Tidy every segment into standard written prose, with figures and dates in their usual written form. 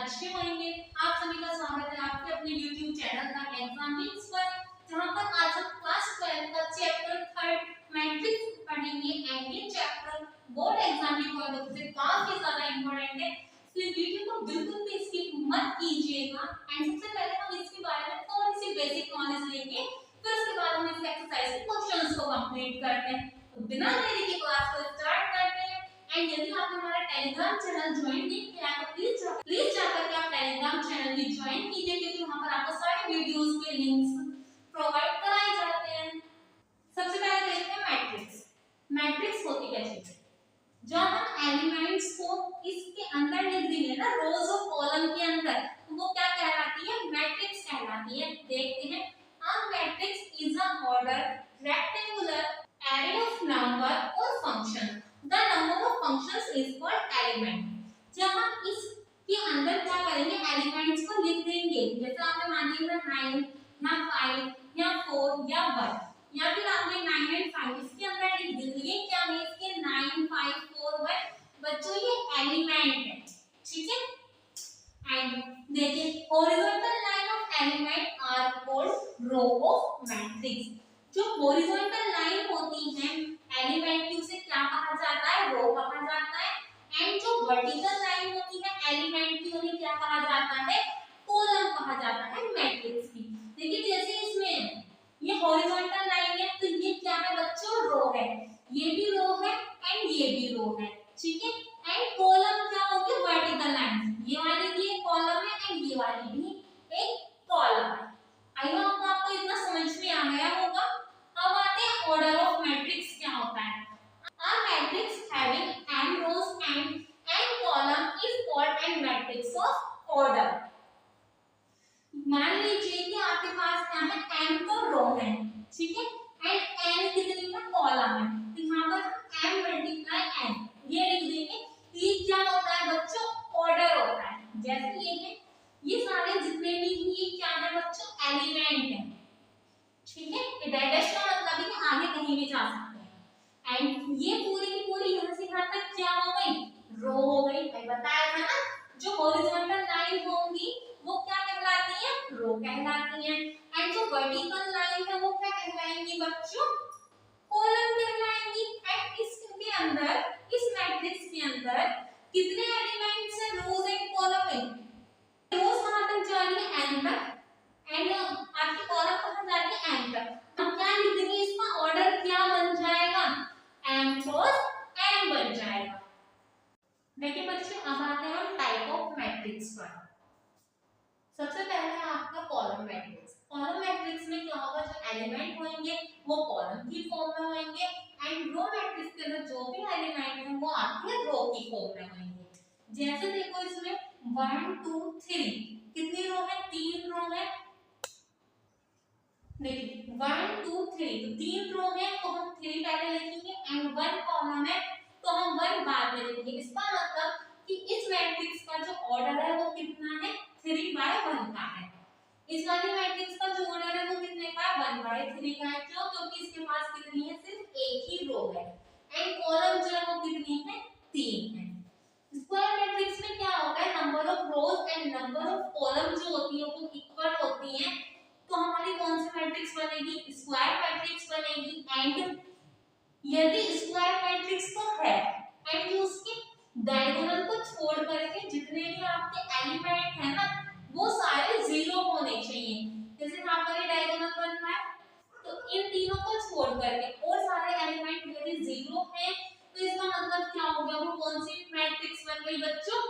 अच्छे होंगे। आप सभी का स्वागत है आपके अपने YouTube चैनल का एग्जामिंग्स पर, जहां पर आज हम क्लास 12 का चैप्टर 3 मैट्रिक्स पढ़ेंगे। एंड ये चैप्टर बोर्ड एग्जाम के पॉइंट ऑफ व्यू से काफी ज्यादा इंपॉर्टेंट है, इसलिए वीडियो को बिल्कुल भी स्किप मत कीजिएगा। एंड सबसे पहले हम इसके बारे में थोड़ी सी बेसिक नॉलेज लेंगे, फिर उसके बाद हम इस एक्सरसाइज के क्वेश्चंस को कंप्लीट करते हैं। तो बिना देरी के क्लास को स्टार्ट करते हैं। एंड यदि आपने हमारा टेलीग्राम चैनल ज्वाइन नहीं किया है तो प्लीज जाकर के आप टेलीग्राम चैनल भी ज्वाइन कीजिए, क्योंकि वहां पर आपको सारे वीडियोस के लिंक्स प्रोवाइड कराए जाते हैं। सबसे पहले देखते हैं मैट्रिक्स। मैट्रिक्स होती क्या चीज है? जब हम एलिमेंट्स को इसके अंदर लिख देंगे ना, रोज और कॉलम के अंदर, तो वो क्या कहलाती है? मैट्रिक्स कहलाती है। देखते हैं, a matrix is a ordered rectangular array of number or function. The number of functions is called element. जब हम इसके अंदर क्या करेंगे, एलिमेंट्स को लिख देंगे, जैसे आपने मान लिया 9 या 5 या 4 या 1, या फिर आपने 9 एंड 5 इसके अंदर लिख दिया। ये क्या है? इसके 9 5 4 1 बच्चों ये एलिमेंट है, ठीक है। एंड देखिए, horizontal line of element are called row of matrix. जो हॉरिजॉन्टल लाइन होती है एलिमेंट की, उसे क्या कहा जाता है? रो कहा जाता है। एंड जो वर्टिकल लाइन होती है एलिमेंट की, उन्हें क्या कहा जाता है? कॉलम कहा जाता है मैट्रिक्स की। देखिए, जैसे इसमें ये हॉरिजॉन्टल लाइन है, तो ये क्या है बच्चों? रो है। ये भी रो है एंड ये भी रो है, ठीक है। एंड कॉलम क्या होगी? Vertical line. ये वाली भी एक कॉलम है एंड ये वाली भी एक कॉलम है। आई होप आपको इतना समझ में आ गया होगा। अब आते हैं ऑर्डर ऑफ मैट्रिक्स क्या होता है। A matrix having n rows and n column is called a matrix of order. मान लीजिए कि आपके पास क्या है? n तो रो है, ठीक है, एंड n कितनी है? कॉलम है। तो यहाँ पर m मल्टीप्लाई n ये लिख देंगे। ये क्या होता है बच्चों? ऑर्डर होता है। जैसे ये है, ये सारे जितने भी ये क्या है बच्चों? एलिमेंट है, ठीक है। ये डायरेक्ट का मतलब है कि आगे कहीं भी जा सकते हैं। एंड ये पूरी की पूरी यहाँ से यहाँ तक क्या हो गई? रो हो गई। मैं बताया था ना, जो हॉरिजॉन्टल लाइन होंगी वो क्या कहलाती है? रो कहलाती है। एंड जो वर्टिकल लाइन है वो क्या कहलाएंगी बच्चों? कॉलम कहलाएंगी। एंड इसके अंदर, इस मैट्रिक्स के अंदर कितने एलिमेंट्स हैं? रोज एंड कॉलम में। रोज कहां तक जा रही है? n तक। एंड आपकी कॉलम कहां जा रही है? n तक। हम क्या लिख देंगे? इसका ऑर्डर क्या बन जाएगा? m क्रॉस n बन जाएगा। देखिए बच्चों, अब आते हैं हम टाइप ऑफ मैट्रिक्स पर। सबसे पहले है आपका कॉलम मैट्रिक्स। कॉलम मैट्रिक्स में क्या होगा? जो एलिमेंट होंगे वो कॉलम की फॉर्म में होंगे। एंड रो मैट्रिक्स के अंदर जो भी एलिमेंट है वो आपके रो की फॉर्म में होंगे। जैसे देखो, इसमें 1 2 3 कितनी रो है? 3 रो है। देखिए 1 2 3 तो 3 रो है, तो हम 3 पहले लिखेंगे। एंड 1 कॉलम है तो हम 1 बाद में लिखेंगे। इसका मतलब कि इस मैट्रिक्स का जो ऑर्डर है वो कितना है? 3/1 का है। इस वाली मैट्रिक्स का जो ऑर्डर है वो कितने का है? 1/3 का है। क्यों? क्योंकि इसके पास कितनी है? सिर्फ एक ही रो है। एंड कॉलम जो है वो कितनी है? 3 है। स्क्वायर मैट्रिक्स में क्या होता है? Number of rose and number of column जो होती है वो इक्वल होती है, तो हमारी कौन सी मैट्रिक्स बनेगी? स्क्वायर मैट्रिक्स बनेगी। एंड यदि स्क्वायर मैट्रिक्स तो है एंड जो उसके डायगोनल को छोड़ करके जितने भी आपके एलिमेंट है ना, वो सारे जीरो होने चाहिए। जैसे यहाँ पर ये डायगोनल बन रहा है, तो इन तीनों को छोड़ करके और सारे एलिमेंट यदि जीरो है, तो इसका मतलब क्या हो गया? वो कौन सी मैट्रिक्स बन गई बच्चों?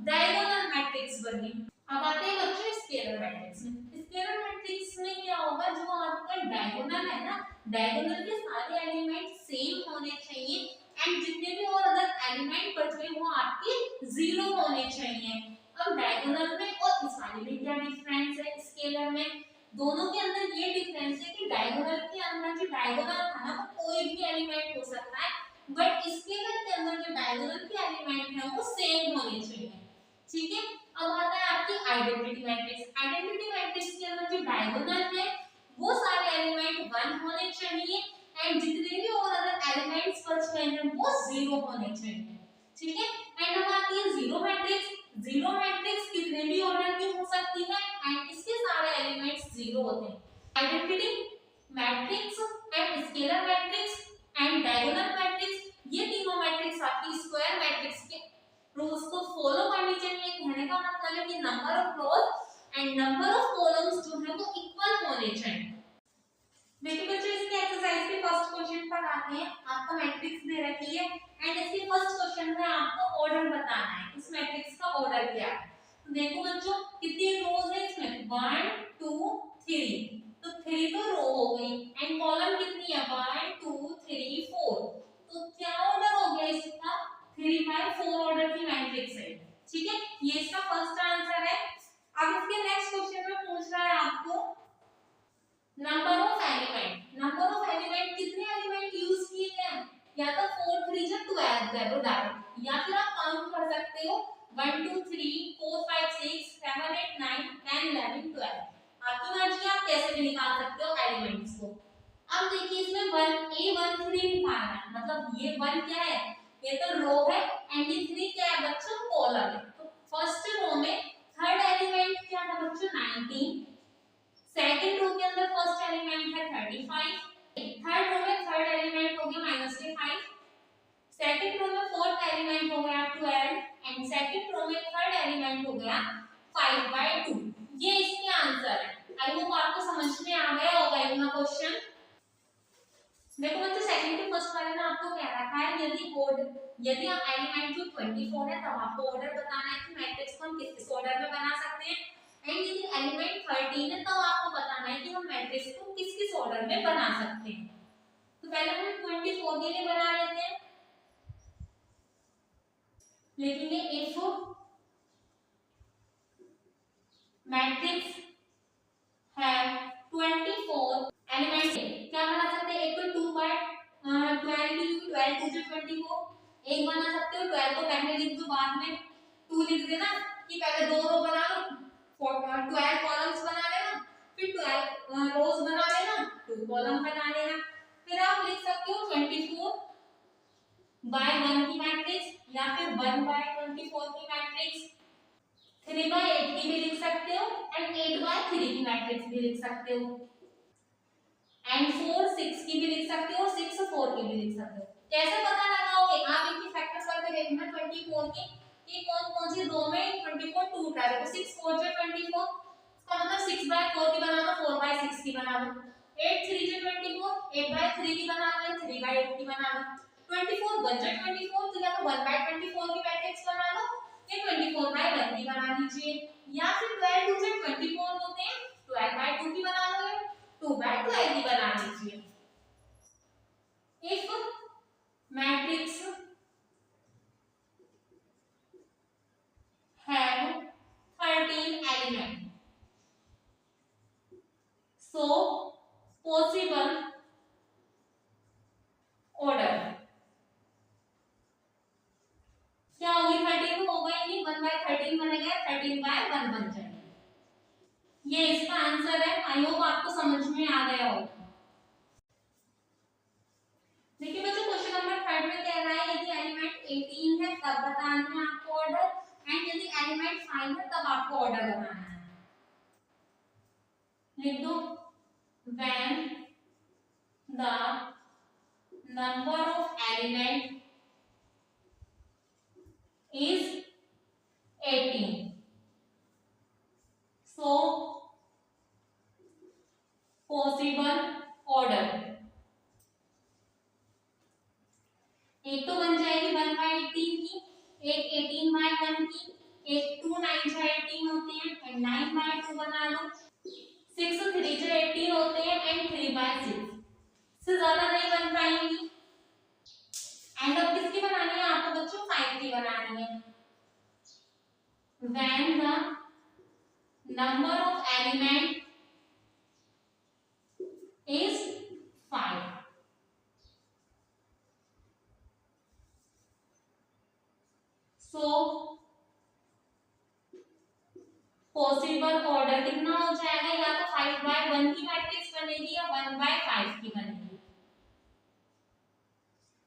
डायगोनल मैट्रिक्स बन गई। अब आते हैं बच्चों स्केलर मैट्रिक्स में। स्केलर मैट्रिक्स में क्या होगा? जो आपका डायगोनल है ना, डायगोनल के सारे एलिमेंट सेम होने चाहिए एंड जितने भी और अदर एलिमेंट बच गए वो आपके जीरो होने चाहिए। अब डायगोनल में और इस वाले में क्या डिफरेंस है? स्केलर में दोनों के अंदर ये डिफरेंस है कि डायगोनल के अंदर जो डायगोनल था ना, वो कोई भी एलिमेंट हो सकता है, बट स्केलर के अंदर जो डायगोनल के एलिमेंट है वो सेम होने चाहिए, ठीक है। अब आता है आपकी आइडेंटिटी मैट्रिक्स। आइडेंटिटी मैट्रिक्स के अंदर जो डायगोनल है वो सारे एलिमेंट 1 होने चाहिए एंड जितने भी और अदर एलिमेंट्स बच गए हैं वो 0 होने चाहिए, ठीक है। एंड अब आती है जीरो मैट्रिक्स। जीरो मैट्रिक्स कितने भी identity, matrix and scalar matrix and diagonal matrix, ये तीनों मैट्रिक्स आपकी स्क्वायर मैट्रिक्स के रूल्स को फॉलो करनी चाहिए। कहने का मतलब है कि number of rose and number of columns जो है वो इक्वल होने चाहिए। देखिए बच्चों, इसके एक्सरसाइज के फर्स्ट क्वेश्चन पर आते हैं। आपको मैट्रिक्स दे रखी है एंड इसके फर्स्ट क्वेश्चन में आपको ऑर्डर बताना है, इस मैट्रिक्स का ऑर्डर क्या है। तो देखो बच्चों, कितनी रोज है इसमें, 1 2 3, तो 3 तो रो हो गई एंड कॉलम कितनी है, 1 2 3 4, तो क्या ऑर्डर हो गया इसका, 3 बाय 4 ऑर्डर की मैट्रिक्स है। ठीक है, ये इसका फर्स्ट आंसर है। अब इसके नेक्स्ट क्वेश्चन में पूछ रहा है आपको number of element. Number of element, कितने एलिमेंट यूज किए गए, या तो 4 3 या 12 दे दो डायरेक्ट, या फिर आप काउंट कर सकते हो 1 2 3 4 5 6 7 8 9 10 11 12, आपकी मर्जी, आप कैसे भी निकाल सकते हो एलिमेंट्स को। अब देखिए इसमें 1 A13 निकालना है, मतलब ये 1 क्या है, ये तो रो है एंड ये 3 क्या है बच्चों, कॉलम है। तो फर्स्ट रो में थर्ड एलिमेंट क्या था बच्चों, 19, सेकंड रो के अंदर फर्स्ट एलिमेंट है 35, थर्ड रो में थर्ड एलिमेंट हो गया -5, सेकंड रो में फोर्थ एलिमेंट हो गया 12 एंड सेकंड रो में थर्ड एलिमेंट हो गया 5/2। ये इसके आंसर है। आई होप आपको समझ में आ गया होगा इतना क्वेश्चन। देखो बच्चों, सेकंड के फर्स्ट वाले में आपको क्या रखा है, यदि आप एलिमेंट जो 24 है तब आपको ऑर्डर बताना है कि मैट्रिक्स को हम किस ऑर्डर में बना सकते हैं, एंड यदि एलिमेंट 13 है तब आपको बताना है कि हम मैट्रिक्स को किस ऑर्डर में बना सकते हैं। तो पहले हम 24 के लिए बना लेते हैं, लिखेंगे इफ मैट्रिक्स है 24 एलिमेंट्स, क्या बना सकते हैं, एक तो 2 बाय 12 12 2 24, एक बना सकते हो 12 को पहले लिख दो बाद में 2 लिख देना, कि पहले दो रो बना लो, 12 कॉलम्स बना लेना, फिर 12 रोज बना लेना, 2 कॉलम बना लेना, फिर आप लिख सकते हो 24 बाय 1 की मैट्रिक्स, या फिर 1 बाय 24 की मैट्रिक्स, 3 बाय 8 की भी लिख सकते हो एंड 8 बाय 3 की मैट्रिक्स भी लिख सकते हो, एंड 4 6 की भी लिख सकते हो, 6 4 की भी लिख सकते हो। कैसे पता लगाओगे, आप इनकी फैक्टर्स करके देखना 24 के कि कौन सी दो में 24 टूट रहा है, तो 6 4 जो 24, इसका मतलब 6 बाय 4 की बना लो, 4 बाय 6 की बना लो, 8 3 जो 24, 8 बाय 3 की बना लो, 3 बाय 8 की बना लो, 24 1 जो 24, तो या तो 1 बाय 24 की मैट्रिक्स बना लो या 24 बाय 1 की बना लीजिए, या फिर 12 2 जो 24 होते हैं 12 बाय 2 की बना लो, 2 बाय 12 की बना लीजिए। If matrix have 13 element, so possible order क्या होगी, 13 हो गई नहीं, 1 बाय 13 बनेगा, 13 बाय 1 बन जाएगा। ये इसका आंसर है। आई होप आपको समझ में आ गया होगा। देखिए बच्चों, क्वेश्चन नंबर 3 में कह रहा है यदि एलिमेंट 18 है तब बताना है आपको ऑर्डर, एंड यदि एलिमेंट 5 है तब आपको ऑर्डर बताना है। लिख दो, when the number of element is 18, so possible order, एक तो बन जाएगी 1 बाय 18 की, एक 18 बाय 1 की, एक 2 9 जो 18 होते हैं एंड 9 बाय 2 बना लो, 6 3 जो 18 होते हैं एंड 3 बाय 6 से ज्यादा नहीं बन पाएंगी। एंड अब किसकी बनानी है आपको बच्चों, 5 की बनानी है। when the number of element is 5, so possible order कितना हो जाएगा, या तो 5 बाय 1 की मैट्रिक्स बनेगी या 1 बाय 5 की बनेगी।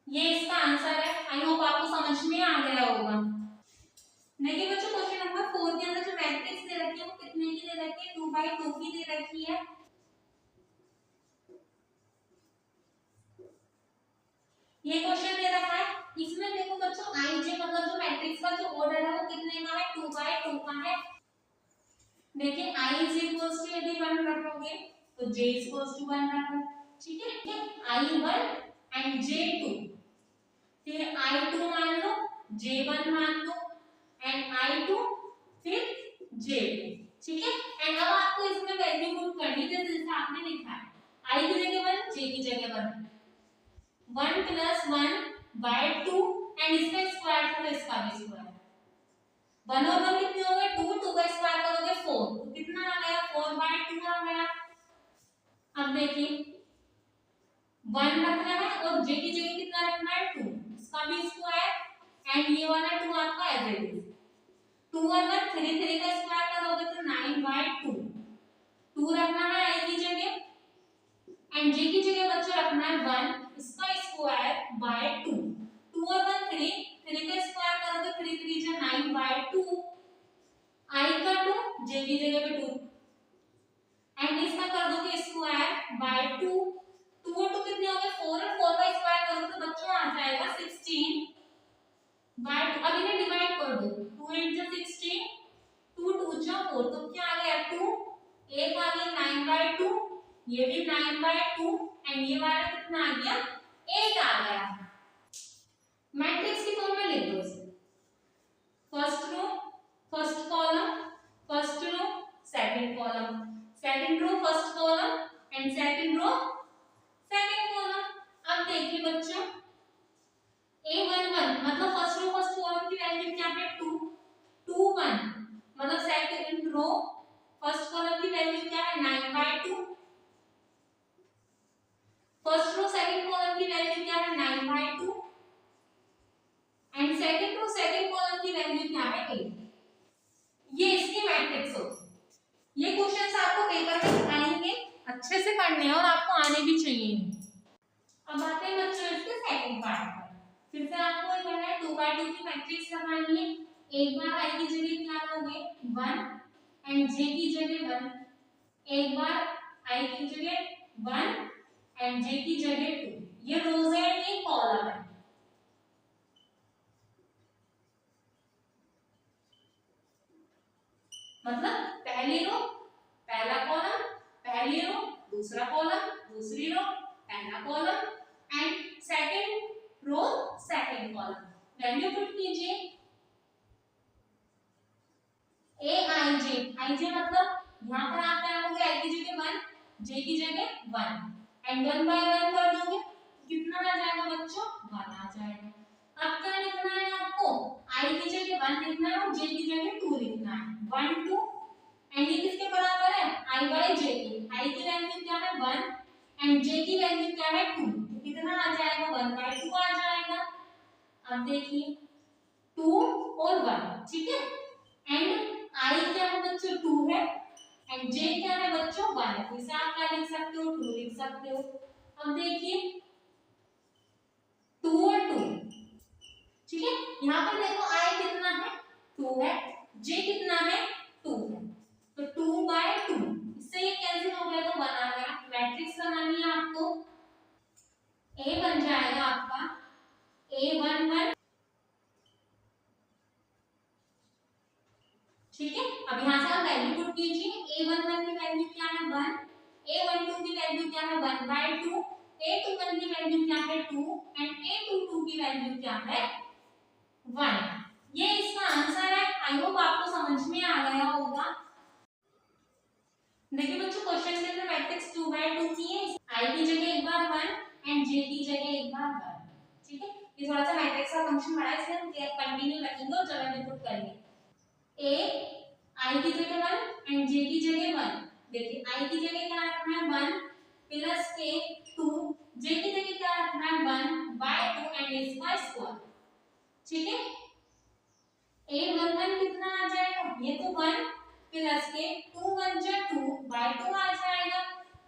ये इसका आंसर है। आई होप आपको समझ में आ गया होगा। देखिए बच्चों, क्वेश्चन नंबर 4 के अंदर जो मैट्रिक्स दे रखी है वो कितने की दे रखी है, 2 बाय 2 की दे रखी है। ये क्वेश्चन दे रखा है, इसमें देखो बच्चों आई जे मतलब जो मैट्रिक्स का जो ऑर्डर है वो कितने का है, 2/2 का है। देखिए i इज इक्वल्स टू यदि 1 रखोगे तो j इज इक्वल्स टू 1 रखो, ठीक है, i1 एंड j2, फिर i2 मान लो, j1 मान लो एंड i2 फिर j2, ठीक है। एंड अब आपको इसमें वैल्यू पुट करनी है जैसे आपने लिखा है, i की जगह 1, j की जगह 1, 1 + 1/2 एंड इसका स्क्वायर था तो इसका भी स्क्वायर, 1 और 1 कितने हो गए, 2, 2 का स्क्वायर करोगे 4, तो कितना आ गया, 4/2 आ गया। अब देखिए 1 रखना है और j की जगह कितना रखना है, 2, इसका भी स्क्वायर एंड ये वाला 2 आपका एज इट इज, 2 और 1 3, 3 का स्क्वायर करोगे तो 9/2, 2 रखना है i की जगह एंड j की जगह बच्चों रखना है 1, इसका स्क्वायर बाय 2, 2 और 1 3, 3 का स्क्वायर करोगे 3 3 जा 9/2, i का 2 j की जगह पे 2 एंड इसका कर दोगे स्क्वायर बाय 2, 2 और 2 कितने हो गए 4, और 4 का स्क्वायर करोगे तो बच्चों आ जाएगा 16/2। अब इन्हें डिवाइड कर दो, 2 × 16, 2 2 जा 4, तो क्या आ गया 2, एक आ गया 9/2, ये भी 9/2 एंड ये वाला कितना आ गया 8 आ गया। मैट्रिक्स की फॉर्म में लिख दो इसे, first row first column, first row second column, second row first column and second row second column. अब देखिए बच्चों a11 मतलब फर्स्ट रो फर्स्ट कॉलम की वैल्यू क्या है 2, 2 1 मतलब सेकंड रो फर्स्ट कॉलम की वैल्यू क्या है 9/2, फर्स्ट रो सेकंड कॉलम की वैल्यू क्या है 9/2 and second row second column की वैल्यू क्या है 8। ये इसकी मैट्रिक्स होगी। ये क्वेश्चंस आपको पेपर में आएंगे, अच्छे से पढ़ने हैं और आपको आने भी चाहिए। अब आते हैं बच्चों इसके सेकंड पार्ट पर, फिर से आपको ये करना है 2/2 की मैट्रिक्स लगानी है। एक बार i की जगह क्या लोगे 1 एंड j की जगह 1, एक बार i की जगह 1 एंड j की जगह 2, ये रोज है ये कॉलम है। मतलब पहली रो पहला कॉलम, पहली रो दूसरा कॉलम, दूसरी रो पहला column and second row second column. Value put कीजिए i j मतलब यहाँ पर आप क्या लोगे i की जगह 1, j की जगह 1 एंड 1 बाय 1 कर दोगे, कितना आ जाएगा बच्चों 1 आ जाएगा। अब क्या लिखना है आपको, i की जगह 1 लिखना है और j की जगह 2 लिखना है, 1 2 एंड ये किसके बराबर है i बाय j की, i की वैल्यू क्या है 1 एंड j की वैल्यू क्या है 2, तो कितना आ जाएगा 1/2 आ जाएगा। अब देखिए 2 और 1, ठीक है, एंड i क्या है बच्चों 2 है एंड j क्या है बच्चों 1 है, तो इसे आप क्या लिख सकते हो 2 लिख सकते हो। अब देखिए 2 और 2, ठीक है, यहाँ पर देखो i कितना है 2 है, j कितना है 2 है, तो 2/2 इससे ये कैंसिल हो गया तो 1 आ गया। मैट्रिक्स बनानी है आपको, a बन जाएगा आपका a11, ठीक है। अब यहाँ से आप वैल्यू पुट कीजिए, a11 की वैल्यू क्या है 1, a12 की वैल्यू क्या है 1/2, a21 की वैल्यू क्या है 2 एंड a22 की वैल्यू क्या है 1। ये इसका आंसर है। आई होप आपको समझ में आ गया होगा। देखिए बच्चों क्वेश्चन के अंदर मैट्रिक्स 2/2 की है, i की जगह एक बार 1 एंड j की जगह एक बार 1, ठीक है। ये थोड़ा सा मैट्रिक्स का फंक्शन बड़ा है इसलिए हम कंटिन्यू रखेंगे और जगह पुट करेंगे। a i की जगह 1 एंड j की जगह 1, देखिए i की जगह क्या रखना है 1 प्लस k 2, j की जगह क्या रखना है 1/2 एंड इसका स्क्वायर, ठीक है। a11 कितना आ जाएगा, ये तो 1 प्लस के 2 1 जा 2/2 आ जाएगा,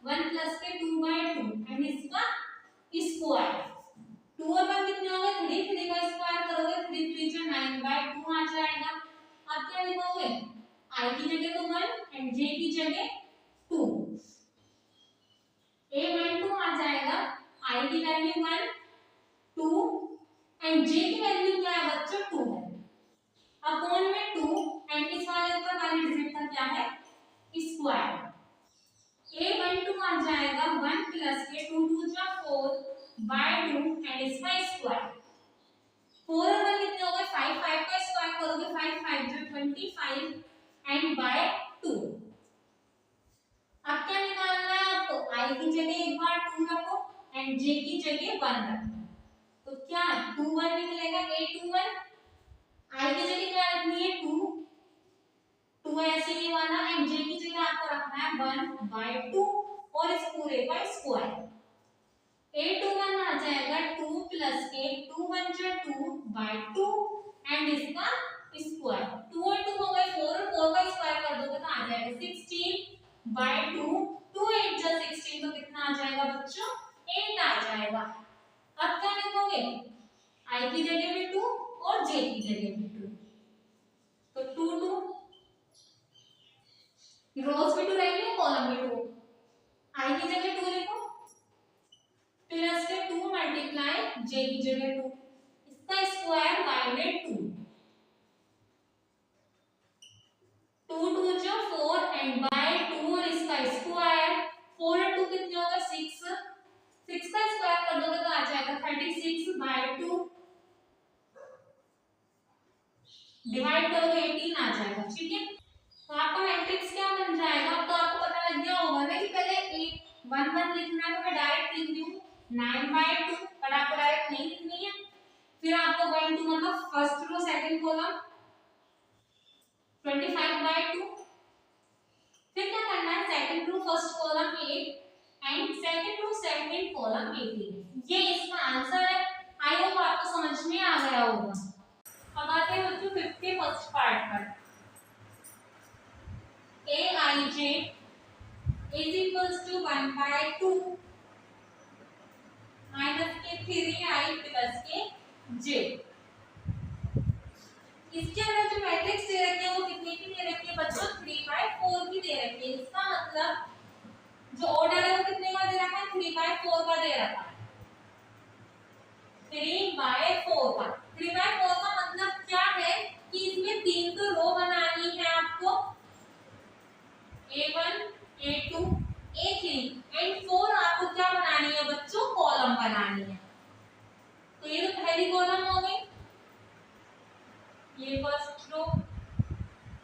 1 प्लस के 2/2 एंड इसका स्क्वायर, 2 और 1 कितने हो गए 3, 3 का स्क्वायर करोगे 3 3 जा 9/2 आ जाएगा। अब क्या लिखोगे i की जगह तो 1 एंड j की जगह 2, a12 आ जाएगा, i की वैल्यू 1, 2 एंड जे की वैल्यू क्या है बच्चों 2 है अपॉन में 2 एंड इस वाले का वाली डिजिट का क्या है स्क्वायर a12 आ जाएगा 1 प्लस के 2 2 जा 4 बाय 2 एंड इसका स्क्वायर 4 और 1 कितने हो गए 5 5 का स्क्वायर करोगे 5 5 जो 25 एंड बाय 2 अब क्या निकालना है आपको i की जगह एक बार 2 रखो एंड j की जगह 1 रखो तो क्या 2 1 निकलेगा a21 i की जगह क्या रखनी है 2 2 ऐसे ही वाला एंड j की जगह आपको रखना है 1 बाय 2 और इस पूरे का स्क्वायर a21 आ जाएगा 2 प्लस के 2 1 जा 2 बाय 2 एंड इसका स्क्वायर 2 और 2 हो गए 4 और 4 का स्क्वायर कर दोगे तो आ जाएगा 16 बाय 2 2 8 जा 16 तो कितना आ जाएगा बच्चों 8 आ जाएगा अब क्या लिखोगे i की जगह भी 2 और j की जगह भी 2 तो 2 2 रोज भी 2 रहेंगे कॉलम भी 2 i की जगह 2 लिखो प्लस के 2 मल्टीप्लाई j की जगह 2 इसका स्क्वायर बाय में 2 2 2 जो 4 एंड बाय 2 और इसका स्क्वायर 4 और 2 कितने होगा 6 6 का स्क्वायर कर दोगे तो आ जाएगा 36 बाय 2 डिवाइड करोगे 18 आ जाएगा ठीक है तो आपका मैट्रिक्स क्या बन जाएगा तो आपको पता लग गया होगा ना कि पहले 8 1 1 लिखना है तो मैं डायरेक्ट लिख दूं 9 बाय 2 पर आपको डायरेक्ट नहीं लिखनी है फिर आपको 1 2 मतलब first row second column 25 by 2 फिर क्या करना है second row first column 8 and second row second column 18 ये इसका आंसर है आई होप आपको समझ में आ गया होगा अब आते हैं बच्चों 50 फर्स्ट पार्ट पर aij is equals to 1 by 2 minus के 3i plus के j इसके अंदर जो मैट्रिक्स दे रखी है वो कितने की दे रखी है बच्चों 3 by 4 की दे रखी है इसका मतलब जो ऑर्डर है वो कितने का दे रखा है 3 by 4 का दे रखा है 3 by 4 का 3 by 4 का मतलब क्या है कि इसमें तीन तो रो बनानी है आपको A1, A2, A3 एंड 4 आपको क्या बनानी है बच्चों कॉलम बनानी है तो ये तो पहली कॉलम हो गई ये फर्स्ट रो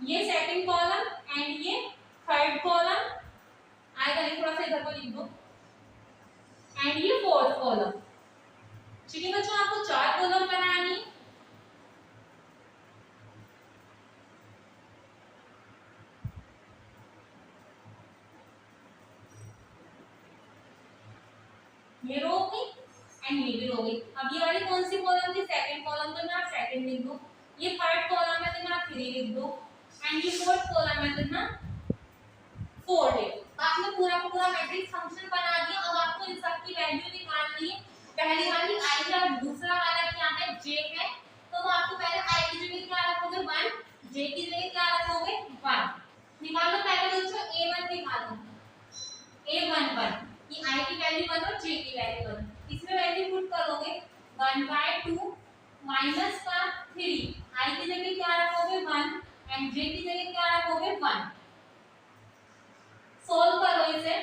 ये सेकंड कॉलम एंड ये थर्ड कॉलम आएगा ये थोड़ा सा इधर को लिख दो एंड ये फोर्थ कॉलम ठीक है बच्चों आपको चार कॉलम बनानी ये रो हो गई एंड ये भी रो गई अब ये वाली कौन सी कॉलम थी सेकंड कॉलम तो मैं सेकंड लिख दो ये थर्ड कॉलम है तो मैं 3 लिख दो एंड ये फोर्थ कॉलम है तो मैं 4 लिख दो आपने पूरा का पूरा मैट्रिक्स फंक्शन बना दिया अब आपको इन सब की वैल्यू निकालनी है पहली वाली i है और दूसरा वाला क्या है j है तो आपको पहले i की जगह क्या रखोगे 1 j की जगह क्या रखोगे 1 निकालो पहले बच्चों a1 निकालो a1 1 ये i की वैल्यू 1 और j की वैल्यू 1 इसमें वैल्यू पुट करोगे 1 by 2 माइनस का 3 i की जगह क्या रखोगे 1 एंड j की जगह क्या रखोगे 1 सॉल्व करो इसे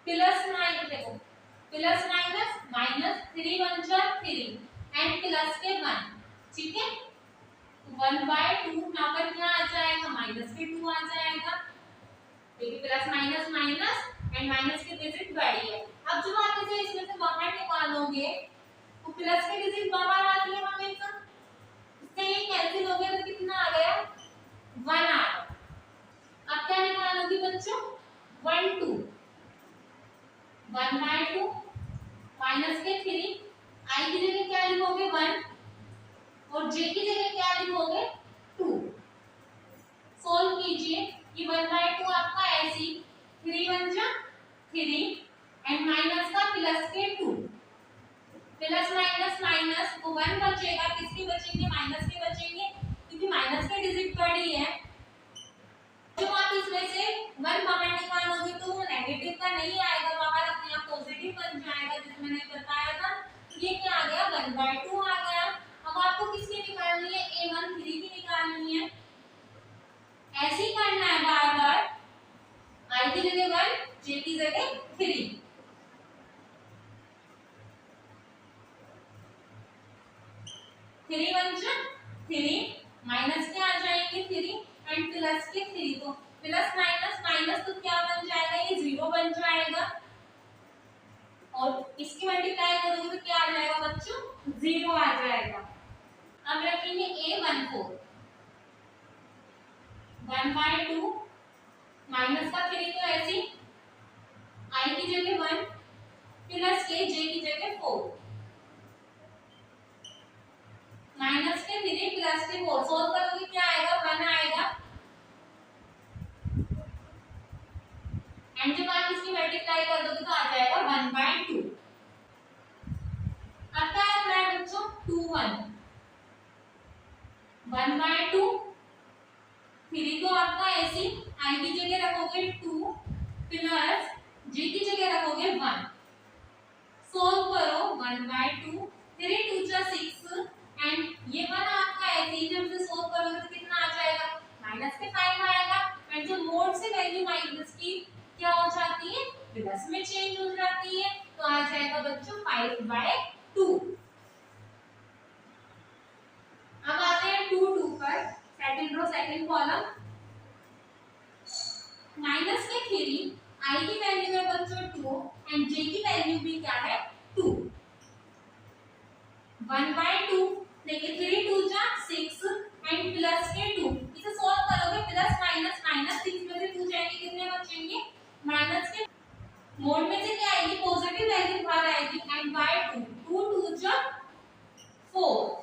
प्लस 9 देखो प्लस माइनस माइनस 3 1 जा 3 एंड प्लस के 1 ठीक है 1 by 2 यहाँ पर क्या आ जाएगा माइनस के 2 आ जाएगा देखिए plus minus minus and minus की डिजिट बड़ी है अब जब आप इसे इसमें से बाहर निकालोगे तो प्लस की डिजिट बाहर आती है हमेशा इससे ये कैंसिल हो गया तो कितना आ गया 1 आ गया अब क्या निकालोगे बच्चों 1 2 1 by 2 माइनस के 3 i की जगह क्या लिखोगे 1 और j की जगह क्या लिखोगे 2 सॉल्व कीजिए ये 1 by 2 आपका ऐसी 3 1 जा 3 एंड माइनस का प्लस के 2 प्लस माइनस माइनस तो 1 बचेगा किसके बचेंगे माइनस के बचेंगे क्योंकि माइनस के डिजिट बड़ी है जो आप इसमें से 1 बाहर निकालोगे तो वो नेगेटिव का नहीं आएगा बाहर अपने आप पॉजिटिव बन जाएगा जैसे मैंने बताया था ये क्या आ गया 3 1 3 माइनस के आ जाएंगे 3 एंड प्लस के 3, तो प्लस माइनस माइनस तो क्या बन जाएगा, ये 0 बन जाएगा और इसकी मल्टीप्लाई करोगे तो क्या आ जाएगा बच्चों, 0 आ जाएगा। अब रखेंगे A14 1/2 माइनस का 3 तो ऐसे I की जगह 1 प्लस के J की जगह 4 माइनस के 3 प्लस के 4 सोल्व करोगे क्या आएगा, 1 आएगा एंड जब आप इसकी मल्टीप्लाई कर दोगे तो आ जाएगा 1/2। अब क्या है बच्चों, 2 1 1/2 3 तो आपका ऐसे I की जगह रखोगे 2 प्लस J की जगह रखोगे 1, सोल्व करो 1/2 3 2 जा 6 एंड ये 1 आपका ऐसे ही जब से सोल्व करोगे तो कितना आ जाएगा, माइनस के 5 आएगा एंड जो मोड से वैल्यू माइनस की क्या हो जाती है, प्लस में चेंज हो जाती है, तो आ जाएगा बच्चों 5/2। अब आते हैं 2 2 पर, second row second column, minus के 3 I की वैल्यू है बच्चों 2 एंड J की वैल्यू भी क्या है 2, 1/2 देखिए 3 2 जा 6 एंड प्लस के 2, इसे सॉल्व करोगे प्लस माइनस माइनस 6 में से 2 जाएंगे कितने बचेंगे, माइनस के मोड में से क्या आएगी, पॉजिटिव वैल्यू बाहर आएगी एंड बाय 2 2 2 जा 4।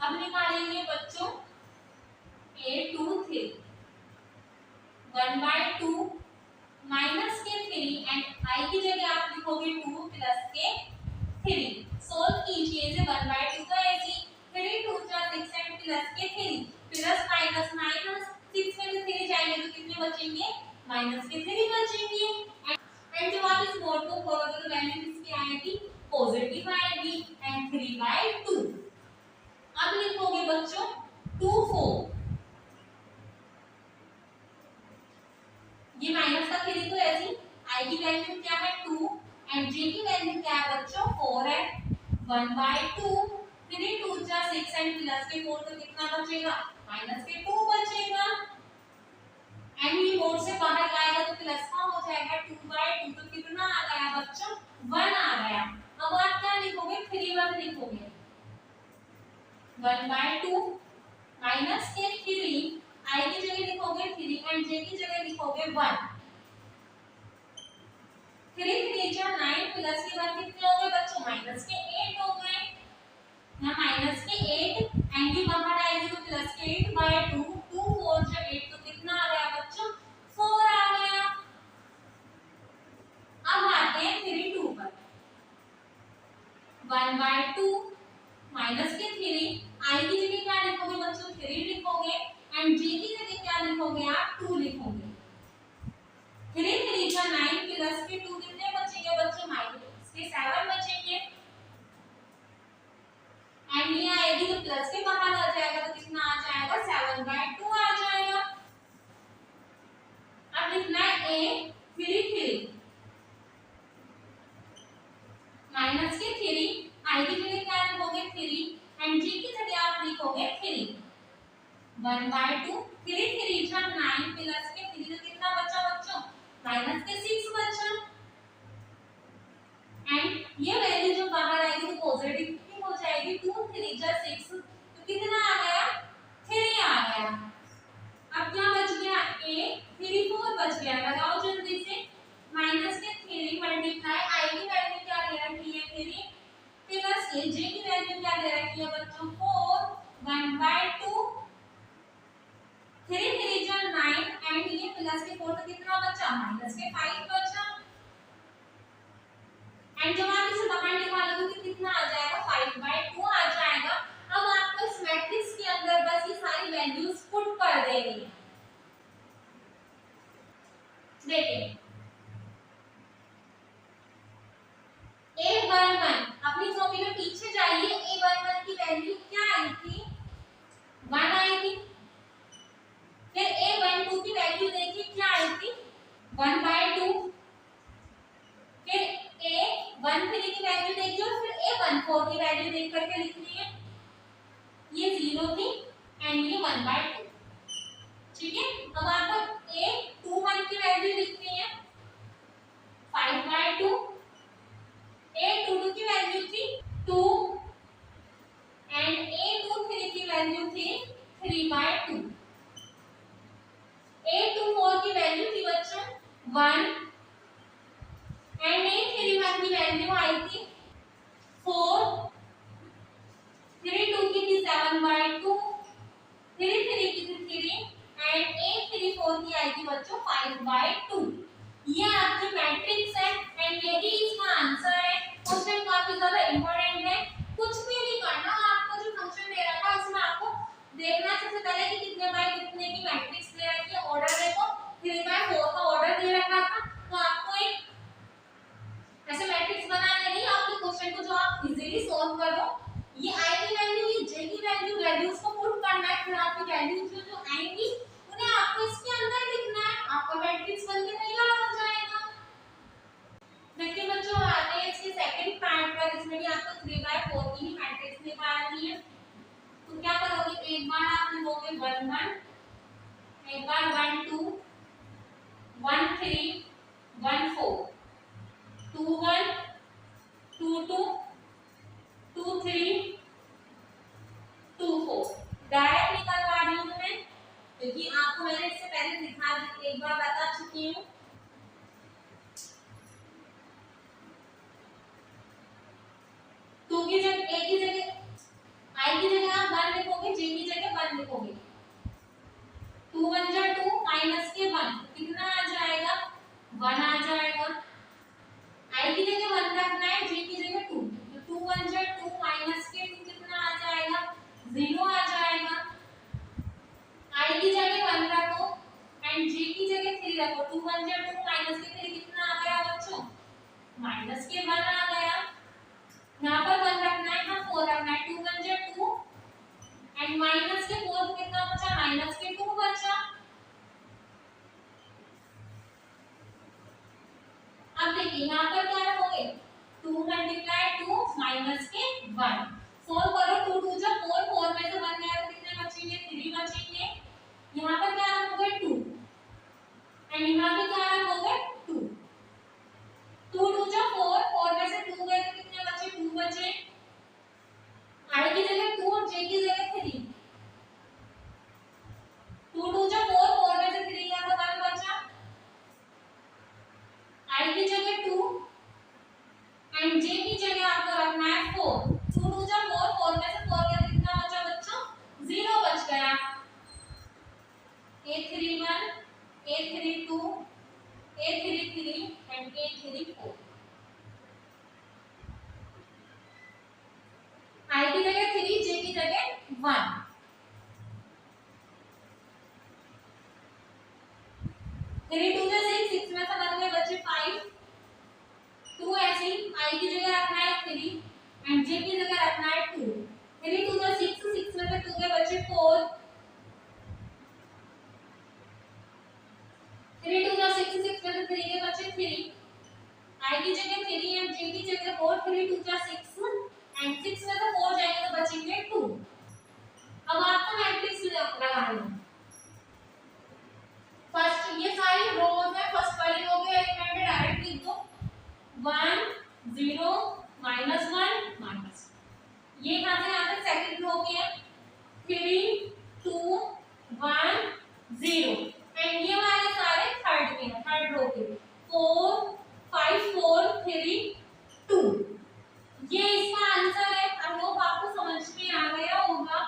अब निकालेंगे बच्चों A23 1/2 माइनस के 3 एंड I की जगह आप लिखोगे 2 प्लस के 3, सोल्व कीजिए इसे 1/2 का ऐसे 3 2 जा 6 एंड प्लस के 3 प्लस माइनस माइनस 6 में से 3 जाएंगे तो कितने बचेंगे, माइनस के 3 बचेंगे एंड जब आप इस मोड को खोलोगे तो वैल्यू किसकी आएगी, पॉजिटिव आएगी एंड 3/2। अब लिखोगे बच्चों 2 4, ये माइनस का 3 तो ऐसी I की वैल्यू क्या है 2 एंड J की वैल्यू क्या है बच्चों 4 है, 1/2 3 2 जा 6 एंड प्लस के 4 तो कितना बचेगा, माइनस के 2 बचेगा एंड ये मोड से बाहर आएगा तो प्लस का हो जाएगा 2/2, तो कितना आ गया बच्चों 1 आ गया। अब आप क्या लिखोगे, 3 1 लिखोगे 1/2 माइनस के 3 I की जगह लिखोगे 3 एंड J की जगह लिखोगे 1, 3 3 जा 9 प्लस के 1 कितने हो गए बच्चों, माइनस के 8 हो गए, यहाँ माइनस के 8 एंड ये बाहर आएगी तो प्लस के 8/2 2 4 जा 8 तो कितना आ गया बच्चों 4 आ गया। अब आते हैं 3 2 पर, 1/2 माइनस के 3 I की जगह क्या लिखोगे बच्चों 3 लिखोगे एंड J की जगह क्या लिखोगे आप 2 लिखोगे, 3 3 जा 9 प्लस के 2 कितने बचेंगे बच्चों, माइनस के 7 बचेंगे एंड ये आएगी तो प्लस के बाहर आ जाएगा तो कितना आ जाएगा 7/2 आ जाएगा। अब लिखना है A33 माइनस के 3 I की जगह क्या लिखोगे 3 एंड J की जगह आप लिखोगे 3, 1/2 3 3 जा 9 प्लस के 3 तो कितना बचा बच्चों, माइनस के 6 बचा एंड ये वैल्यू जो बाहर आएगी तो पॉजिटिव हो जाएगी 2 3 जा 6 तो कितना आ गया 3 आ गया। अब क्या बच गया A34 बच गया, लगाओ जल्दी से, माइनस के 3 मल्टीप्लाई I की वैल्यू क्या दे रखी है 3 प्लस के J की वैल्यू क्या दे रखी है बच्चों 4, 1/2 3 3 जा 9 एंड ये प्लस के 4 तो कितना बचा, माइनस के 5 बचा एंड जब आप इसे बाहर निकालोगे तो कितना आ जाएगा 5/2 आ जाएगा। अब आपको इस मैट्रिक्स के अंदर बस ये सारी वैल्यूज पुट कर देनी है। देखिए A11 अपनी कॉपी में पीछे जाइए, A11 की वैल्यू क्या आई थी वैल्यू देख करके लिखनी है। ये 0 थी एंड ये 1/2। ठीक है, अब आपको a 2 1 की वैल्यू लिखनी है 5/2। a 2 2 की वैल्यू थी 2 एंड a 2 3 की वैल्यू थी 3/2। a 2 4 की वैल्यू थी बच्चों 1 एंड a 3 1 की वैल्यू आई थी 4। 3 2 की थी 7/2। 3 3 की थी 3 एंड a 3 4 की आई थी बच्चों 5/2। ये आपकी मैट्रिक्स है एंड यही इसका आंसर है। क्वेश्चन काफी ज्यादा इंपॉर्टेंट है। कुछ भी नहीं करना, आपको जो फंक्शन दे रखा है उसमें आपको देखना सबसे पहले कि कितने बाय कितने की मैट्रिक्स दे रखी है। ऑर्डर देखो 3/4 का ऑर्डर दे रखा था, तो आपको एक ऐसे मैट्रिक्स बनाने नहीं, आपके क्वेश्चन को जो आप इजीली सॉल्व करो। ये i की वैल्यू, ये j की वैल्यू, वैल्यूज को पुट करना है, फिर आपकी वैल्यूज जो आएंगी उन्हें आपको इसके अंदर लिखना है। आपका मैट्रिक्स बनके तैयार हो जाएगा। देखिए बच्चों, आते हैं इसके सेकंड पार्ट पर। इसमें भी आपको 3/4 की ही मैट्रिक्स निकालनी है। तो क्या करोगे, एक बार आप लिखोगे 1 1, एक बार 1 2, 1 3, 1 4, 2 1, 2 2, 2 3, 2 4। डायरेक्ट निकलवा रही हूँ मैं, क्योंकि आपको मैंने इससे पहले दिखा एक बार बता चुकी हूँ। टू की जगह, ए की जगह, आई की जगह आप 1 लिखोगे, जे की जगह 1 लिखोगे। 2 1 जा 2 माइनस के 1 कितना आ जाएगा, 1 आ जाएगा। आई की जगह 1 रखना है, जे की जगह 2, तो 2 1 जा 2 माइनस के 2 कितना आ जाएगा, 0 आ जाएगा। आई की जगह 1 रखो एंड जे की जगह 3 रखो। 2 1 जा 2 माइनस के 3 कितना आ गया बच्चों, माइनस के 1 आ गया। यहाँ पर 1 रखना है, यहाँ 4 रखना है। 2 1 जा 2 एंड माइनस के 4 कितना बचा, माइनस के 2 बचा। अब देखिए यहाँ पर क्या रखोगे, 2 मल्टीप्लाई 2 माइनस के 1। 4 करो, 2 2 जा 4, 4 में से 1 गया तो कितने बचेंगे, 3 बचेंगे। यहाँ पर क्या रखोगे 2 एंड यहाँ पे क्या रखोगे 2। 2 2 जा 4, 4 में से 2 गए तो कितने बचे, 2 बचे। आई की जगह 2 और जे की जगह 3। 2 2 जा 4, 4 में से 3 गया तो 1 बचा। आई की जगह 2 एंड जे की जगह आपको रखना है 4। 2 2 जा 4, 4 में से 4 गया तो कितना बचा बच्चों, 0 बच गया। a3 1, a3 2, a3 3 and a3 4। आई की जगह 3, जे की जगह 1। 3 2 जा 6, 6 में से 1 गए बचे 5। 2 ऐसे ही आई की जगह रखना है 3 एंड जे की जगह रखना है 2। 3 2 जा 6, 6 में से 2 गए बचे 4। 3 2 जा 6, 6 में से 3 गए बचे 3। आई की जगह 3 एंड जे की जगह 4। 3 2 जा 6 एंड 6 में से 4 जाएंगे तो बचेंगे 2। अब आपको मैट्रिक्स लगानी है। फर्स्ट ये सारी रोज है, फर्स्ट वाली रो के एलिमेंट में डायरेक्ट लिख दो 1 0 -1 माइनस। ये कहां से आता है, सेकंड रो के है 3 2 1 0 एंड ये वाले सारे थर्ड के हैं, थर्ड रो के 4 5 4 3 2। ये इसका आंसर है। आई होप आपको समझ में आ गया होगा।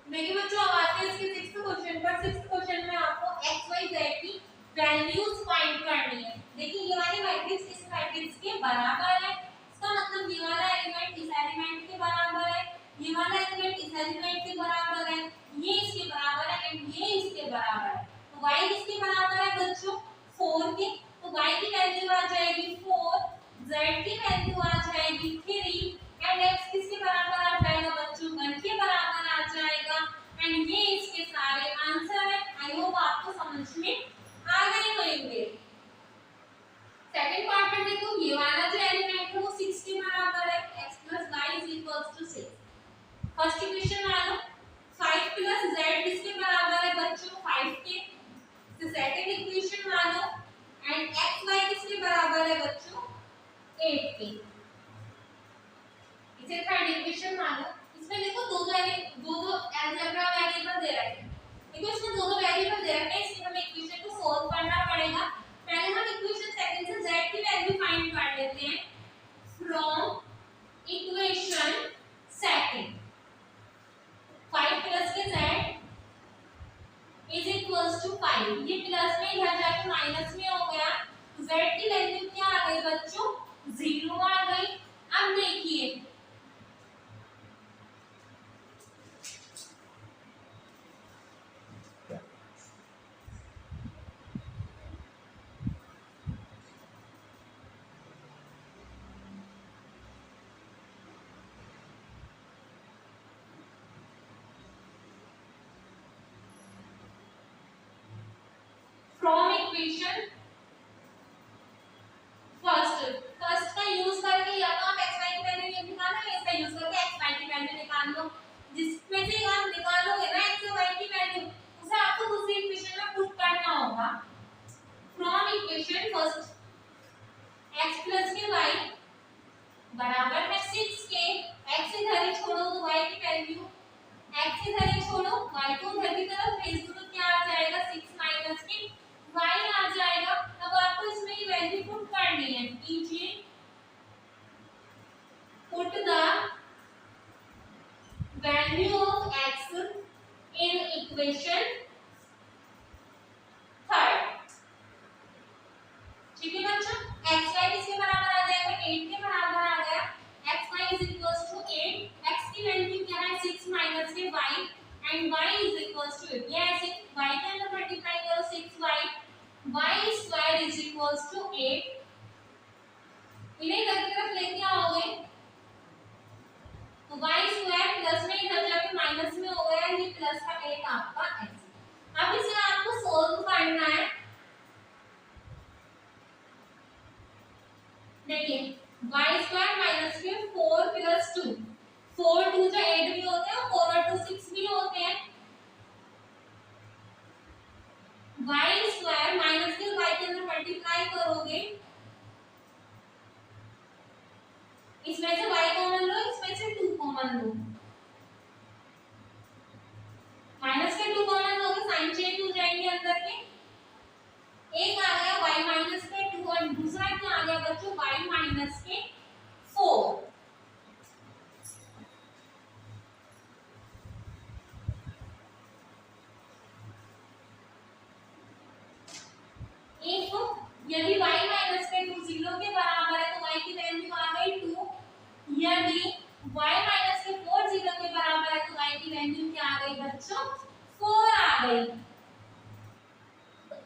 देखिए बच्चों, अब आते हैं इसके सिक्स्थ क्वेश्चन पर। सिक्स्थ क्वेश्चन में आपको x y z की वैल्यूज फाइंड करनी है। देखिए ये वाली मैट्रिक्स इस मैट्रिक्स के बराबर है, इसका मतलब ये वाला एलिमेंट इस एलिमेंट के बराबर है, ये वाला एलिमेंट इस एलिमेंट के बराबर है, ये इसके बराबर है एंड ये इसके बराबर है। तो y किसके बराबर है बच्चों, 4 के। तो y की वैल्यू आ जाएगी 8 के। इसे थर्ड इक्वेशन मानो। इसमें देखो दो अलजेब्रा वेरिएबल दे रखे हैं। देखो इसमें दो वेरिएबल दे रखे हैं, इसलिए हमें इक्वेशन को सॉल्व करना पड़ेगा। पहले हम इक्वेशन सेकंड से z की वैल्यू फाइंड कर लेते हैं। फ्रॉम इक्वेशन सेकंड 5 प्लस के z इज इक्वल्स टू 5। ये प्लस में इधर जाके माइनस में हो गया, z की वैल्यू क्या आ गई बच्चों? 0 आ गई। अब देखिए फ्रॉम इक्वेशन फर्स्ट का यूज करके या तो आप x y की वैल्यू निकालो या इसका यूज करके x y की वैल्यू निकाल लो। जिसमें से आप निकालोगे ना x और y की वैल्यू, उसे आपको दूसरी इक्वेशन में पुट करना होगा। From equation first x plus k y बराबर है 6 के। x इधर ही छोड़ो तो y की वैल्यू, x इधर ही छोड़ो y को उधर की तरफ भेज दो तो क्या आ जाएगा? 6 माइनस के y आ जाएगा। अब आपको इसमें की वैल्यू पुट करनी है। कीजिए put the value of x in equation third. ठीक है बच्चों, xy किसके बराबर आ जाएगा? 8 के बराबर आ गया। xy is equals to 8, x की वैल्यू क्या है? 6 माइनस के y and y is equals to 8। ये ऐसे y के अंदर मल्टीप्लाई करो 6y, y square is equals to 8। इन्हें इधर की तरफ लेके आओगे तो y square प्लस में इधर जाके माइनस में हो गया, ये प्लस का 8 आपका x। अब इसे आपको सोल्व करना है। देखिए y स्क्वायर माइनस के 4 प्लस 2, 4 2 जो 8 भी होते हैं और 4 और 2 6 भी होते हैं। y स्क्वायर माइनस के y के अंदर मल्टीप्लाई करोगे, इसमें से y कॉमन लो, इसमें से 2 कॉमन लो। माइनस के 2 कॉमन लोगे, साइन चेंज हो जाएंगे अंदर के। एक आ गया y माइनस के 2 और दूसरा क्या आ गया बच्चों? y माइनस के 4। एक यदि y माइनस के 2 0 के बराबर है तो y की वैल्यू आ गई 2। यदि y माइनस के 4 0 के बराबर है तो y की वैल्यू क्या आ गई बच्चों? 4 आ गई।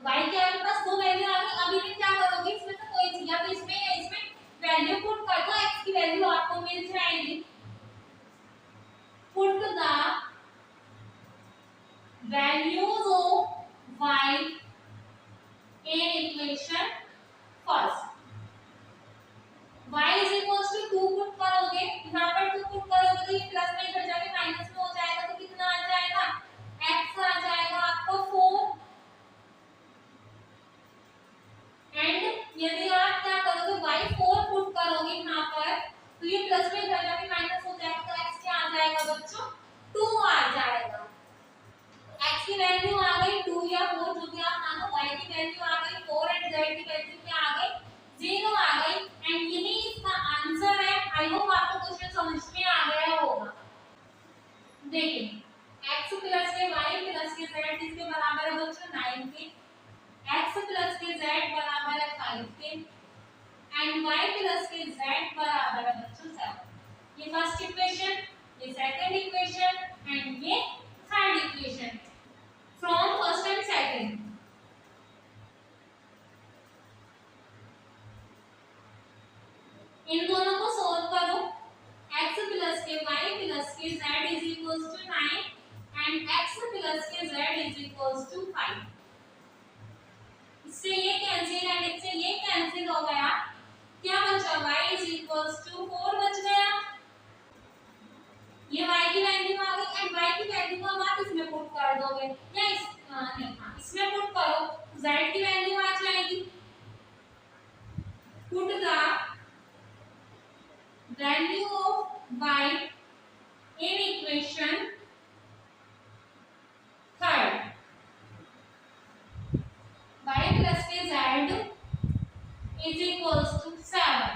y के आपके पास दो वैल्यू आ गई। अभी भी क्या करोगे? इसमें तो कोई चीज या तो इसमें या इसमें वैल्यू पुट कर दो, x की वैल्यू आपको मिल जाएगी। Put the values of y in equation first। y is equals to 2 put करोगे, यहाँ पर 2 पुट करोगे तो ये प्लस में इधर जाके माइनस में हो जाएगा तो कितना आ जाएगा? x आ जाएगा आपको 4। एंड यदि आप क्या करोगे? y 4 पुट करोगे यहाँ पर तो ये प्लस में इधर जाके माइनस हो जाएगा तो x क्या आ जाएगा बच्चों? 2 आ जाएगा। x की वैल्यू आ गई 2 या 4 जो भी आप मानो, y की वैल्यू आ गई 4 एंड z की वैल्यू क्या आ गई? 0 आ गई। एंड यही इसका आंसर है। आई होप आपको क्वेश्चन समझ में आ गया होगा। देखिए x plus k y plus के z इसके बराबर है बच्चों 9 के, x प्लस के z बराबर है 5 के एंड y प्लस के z बराबर है बच्चों 7। ये फर्स्ट इक्वेशन, ये सेकंड इक्वेशन एंड ये third equation from first and second. इन दोनों को सॉल्व करो। x plus k y plus के z is equals to 9 and x plus के z इज इक्वल्स टू 5। इससे ये कैंसिल एंड इससे ये कैंसिल हो गया। क्या बचा? y इज इक्वल्स टू 4 बच गया। ये y की वैल्यू आ गई एंड y की वैल्यू को आप इसमें पुट कर दोगे या इसमें पुट करो, z की वैल्यू आ जाएगी। Put the value of y in equation third, y plus के z is equals to 7।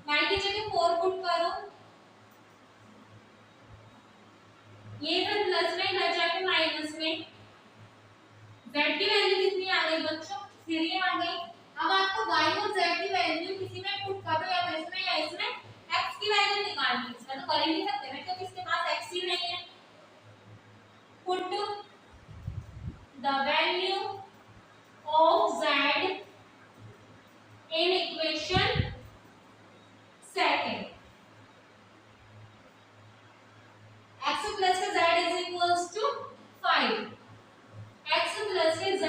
y की जगह 4 पुट करो, ये इधर प्लस में इधर जाके माइनस में, z की वैल्यू कितनी आ गई बच्चों 3 आ गई। अब आपको y और z की वैल्यू किसी में पुट करो, या इसमें या इसमें, x की वैल्यू निकालनी है। इसमें तो कर ही नहीं सकते ना क्योंकि इसके पास x ही नहीं है। Put the value of z in equation second, x plus z is equals to 5, x plus z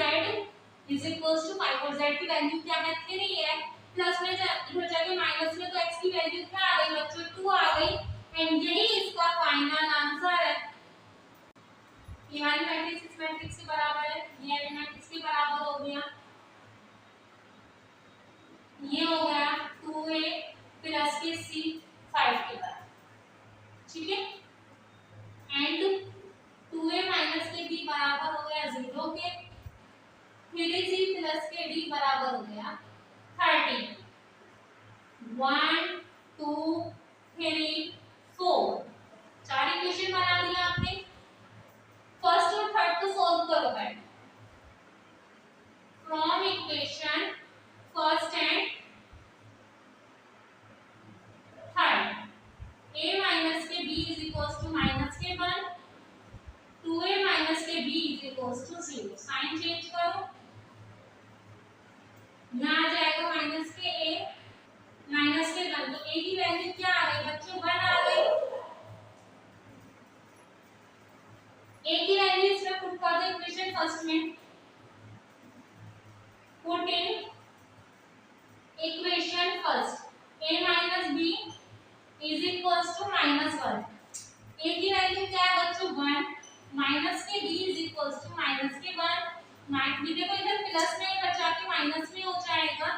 is equals to 5 और z की वैल्यू क्या है 3 है, प्लस में इधर जाके माइनस में, तो x की वैल्यू क्या आ गई बच्चों 2 आ गई। एंड यही इसका फाइनल आंसर है। ये वाली मैट्रिक्स इस मैट्रिक्स के बराबर है, ये मैट्रिक्स के बराबर हो गया, ये हो गया 2a प्लस के c 5 के बराबर, ठीक है। एंड 2a माइनस के b बराबर हो गया 0 के, 3c प्लस के d बराबर हो गया 30। 1 2 3 4 चार इक्वेशन बना दिया आपने। फर्स्ट और थर्ड को सॉल्व करो पहले। From equation first and third, a minus के b is equals to minus के 1, 2a माइनस के b is equals to 0। Sign change करो, यहाँ आ जाएगा माइनस के a माइनस के 1, तो a की वैल्यू क्या आ गई बच्चों 1 आ गई। a की वैल्यू इसमें पुट कर दो इक्वेशन फर्स्ट में, put in equation first a minus b is equals to minus 1, a की वैल्यू क्या है बच्चों 1, माइनस के b is equals to minus के 1, b देखो इधर प्लस में बचा के माइनस में हो जाएगा,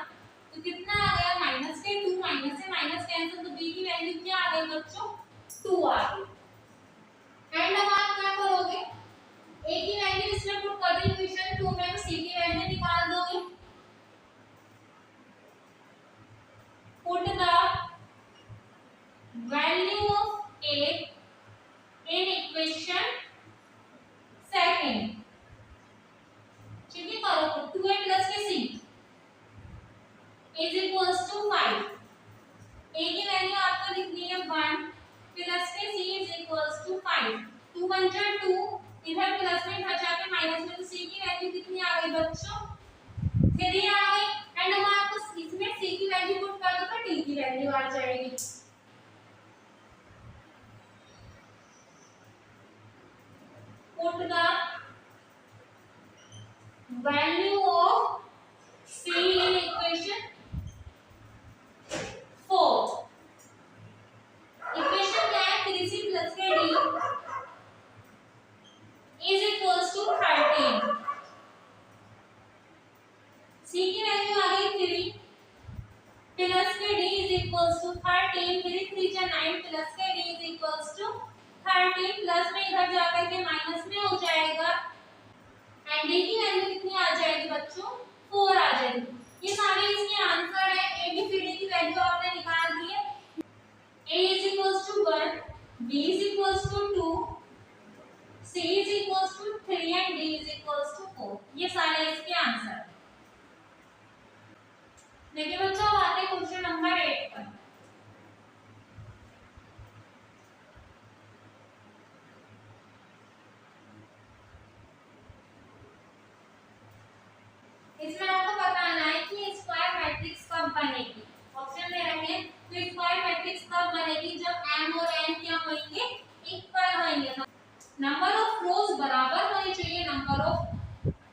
तो कितना आ गया माइनस के 2, माइनस से माइनस कैंसिल, तो b की वैल्यू क्या आ गई बच्चों 2 आ गई। एंड अब आप क्या करोगे, a की वैल्यू इसमें पुट कर दो इक्वेशन 2 में, तो c की वैल्यू निकाल दोगे। Put the value of a in equation second, ठीक है करो, 2a प्लस के c is equals to 5, a की वैल्यू आपको लिखनी है 1 प्लस के c इज इक्वल्स टू 5, 2 1 जा 2, इधर प्लस में इधर जाके माइनस में, तो c की वैल्यू कितनी आ गई बच्चों 3 आ गई। एंड हम आपको इसमें c की वैल्यू पुट कर दो तो t की वैल्यू आ जाएगी। Put the value of c in equation 4, equation क्या है 3c प्लस के d is equals to 13, c की वैल्यू आ गई 3 प्लस के d इज इक्वल्स टू 13, 3 3 जा 9 प्लस के d is equals to 13, plus में इधर जाकर के माइनस में हो जाएगा, एंड d की वैल्यू कितनी आ जाएगी बच्चों 4 आ जाएगी। ये सारे इसके आंसर है, a b c d की वैल्यू आपने निकाल दी है। a is equals to 1, b is equals to 2, c is equals to 3 and d is equals to 4, ये सारे इसके आंसर। देखिए बच्चों आते हैं क्वेश्चन नंबर 8 पर। इसमें आपको बताना है कि स्क्वायर मैट्रिक्स कब बनेगी। ऑप्शन दे रखे हैं, तो स्क्वायर मैट्रिक्स कब बनेगी जब m और n क्या होंगे इक्वल होंगे, नंबर ऑफ रोज बराबर होने चाहिए नंबर ऑफ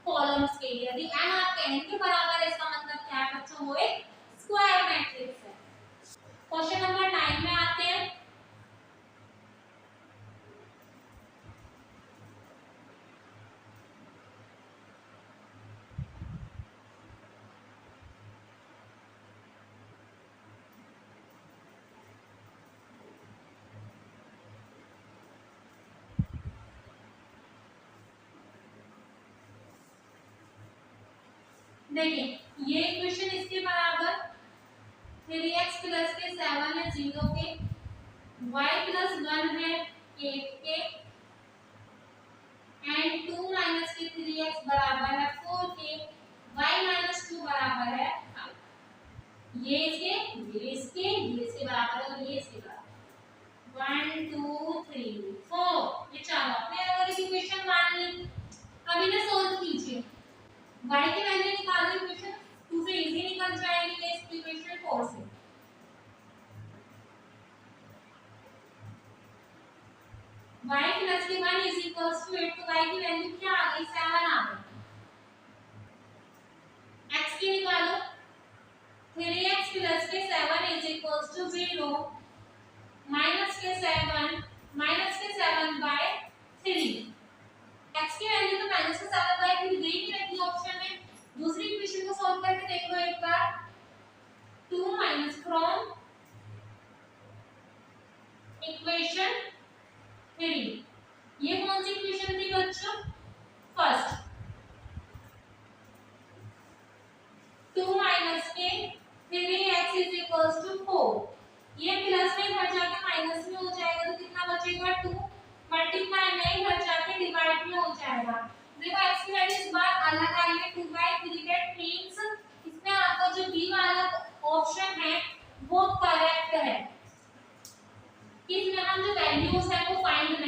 कॉलम्स के लिए। यदि n आपके n के बराबर है इसका मतलब क्या है बच्चों वो एक स्क्वायर मैट्रिक्स है। क्वेश्चन नंबर 9 में आते हैं। देखिए ये इक्वेशन इसके बराबर 3x प्लस के 7 है 0 के, y प्लस 1 है 8 के, एंड 2 माइनस के 3x बराबर है 4 के, y माइनस 2 बराबर है 5। ये इसके बराबर है और ये इसके बराबर 1 2 3 4। ये चारों आपने अगर इक्वेशन मान ली, अब इन्हें सोल्व कीजिए। y की वैल्यू निकालो, इक्वेशन 2 से इजी निकल जाएगी ये इक्वेशन 4 से। y प्लस के 1 इज इक्वल्स टू 8, तो y की वैल्यू क्या आ गई 7 आ गई। x की निकालो, 3x प्लस के 7 इज इक्वल्स टू 0 माइनस के 7 बाय 3। x की वैल्यू तो माइनस के 7 बाय 3 दे ही रखी ऑप्शन में। दूसरी इक्वेशन को सॉल्व करके देखो एक बार। 2 माइनस फ्रॉम इक्वेशन 3, ये कौन सी इक्वेशन थी बच्चों? फर्स्ट। 2 माइनस के 3x इज इक्वल्स टू 4, ये प्लस में घर जाके माइनस में हो जाएगा तो कितना बचेगा 2, मल्टीप्लाई में घर जाके डिवाइड में हो जाएगा। देखो x की वैल्यू इस बार अलग आई है 2/3, दैट मींस इसमें आपका जो बी वाला ऑप्शन है वो करेक्ट है। इसमें हम जो वैल्यूज है वो फाइंड